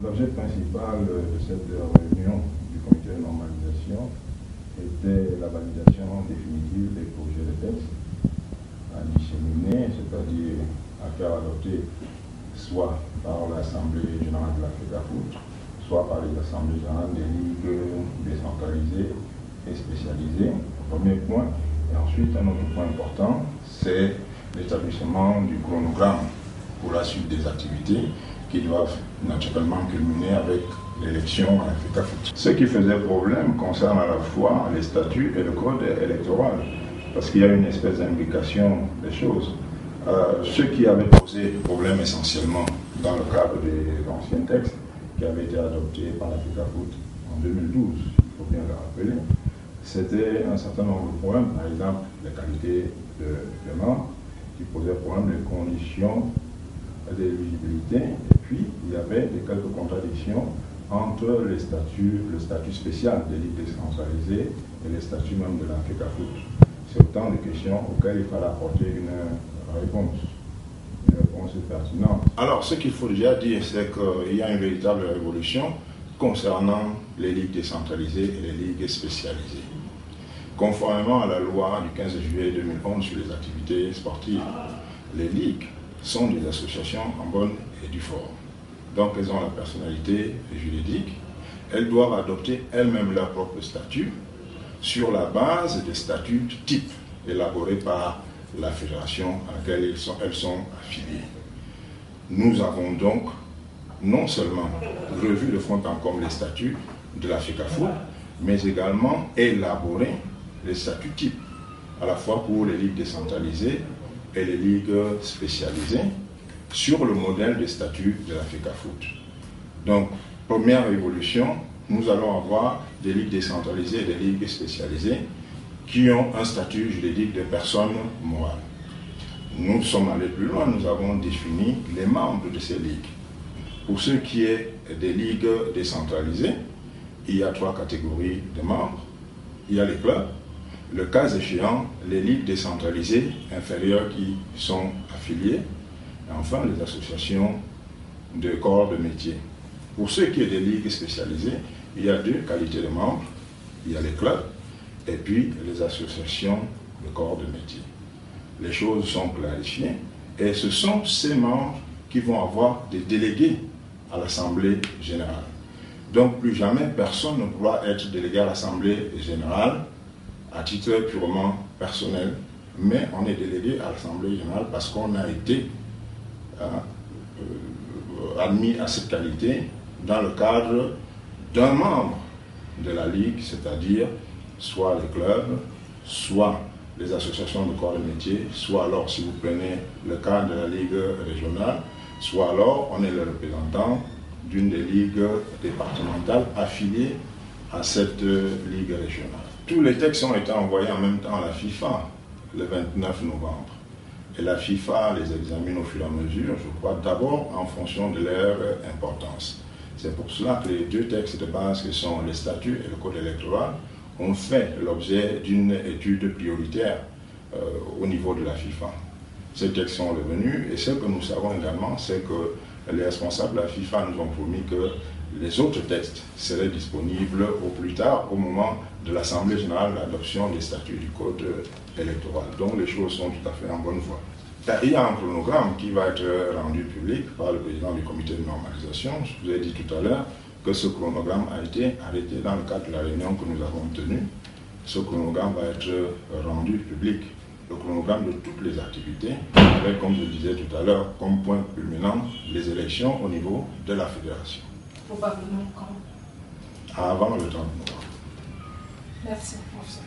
L'objet principal de cette réunion du comité de normalisation était la validation définitive des projets de texte à disséminer, c'est-à-dire à faire adopter soit par l'Assemblée générale de la FECAFOOT, soit par les assemblées générales des ligues décentralisées et spécialisées. Premier point. Et ensuite, un autre point important, c'est l'établissement du chronogramme pour la suite des activités qui doivent naturellement culminer avec l'élection à la FECAFOOT. Ce qui faisait problème concerne à la fois les statuts et le code électoral, parce qu'il y a une espèce d'imbrication des choses. Ce qui avait posé problème essentiellement dans le cadre des anciens textes qui avaient été adoptés par la FECAFOOT en 2012, il faut bien le rappeler, c'était un certain nombre de problèmes, par exemple les qualités de membres, qui posaient problème, les conditions d'éligibilité, et puis il y avait quelques contradictions entre le statut spécial des ligues décentralisées et les statuts même de la FECAFOOT. C'est autant de questions auxquelles il fallait apporter une réponse pertinente. Alors, ce qu'il faut déjà dire, c'est qu'il y a une véritable révolution concernant les ligues décentralisées et les ligues spécialisées. Conformément à la loi du 15 juillet 2011 sur les activités sportives, les ligues sont des associations en bonne et due forme. Donc, elles ont la personnalité juridique. Elles doivent adopter elles-mêmes leur propre statut sur la base des statuts types élaborés par la fédération à laquelle elles sont affiliées. Nous avons donc non seulement revu de fond en comble les statuts de la FECAFOOT, mais également élaboré les statuts types, à la fois pour les ligues décentralisées et les ligues spécialisées, sur le modèle des statuts de la FECAFOOT. Donc, première évolution, nous allons avoir des ligues décentralisées et des ligues spécialisées qui ont un statut juridique de personne morale. Nous sommes allés plus loin, nous avons défini les membres de ces ligues. Pour ce qui est des ligues décentralisées, il y a 3 catégories de membres. Il y a les clubs, le cas échéant, les ligues décentralisées inférieures qui sont affiliées, et enfin les associations de corps de métier. Pour ce qui est des ligues spécialisées, il y a 2 qualités de membres. Il y a les clubs et puis les associations de corps de métier. Les choses sont clarifiées et ce sont ces membres qui vont avoir des délégués à l'Assemblée générale. Donc plus jamais personne ne pourra être délégué à l'Assemblée générale à titre purement personnel, mais on est délégué à l'Assemblée générale parce qu'on a été admis à cette qualité dans le cadre d'un membre de la Ligue, c'est-à-dire soit les clubs, soit les associations de corps de métier, soit alors, si vous prenez le cas de la Ligue régionale, soit alors on est le représentant d'une des ligues départementales affiliées à cette Ligue régionale. Tous les textes ont été envoyés en même temps à la FIFA le 29 novembre. Et la FIFA les examine au fur et à mesure, je crois, d'abord en fonction de leur importance. C'est pour cela que les 2 textes de base que sont les statuts et le code électoral ont fait l'objet d'une étude prioritaire au niveau de la FIFA. Ces textes sont revenus et ce que nous savons également, c'est que les responsables de la FIFA nous ont promis que les autres textes seraient disponibles au plus tard au moment de l'Assemblée générale d'adoption des statuts du code électoral. Donc les choses sont tout à fait en bonne voie. Il y a un chronogramme qui va être rendu public par le président du comité de normalisation. Je vous ai dit tout à l'heure que ce chronogramme a été arrêté dans le cadre de la réunion que nous avons tenue. Ce chronogramme va être rendu public. Le chronogramme de toutes les activités, avec, comme je le disais tout à l'heure, comme point culminant les élections au niveau de la fédération. Probablement quand? Avant le 30 novembre. Merci, professeur.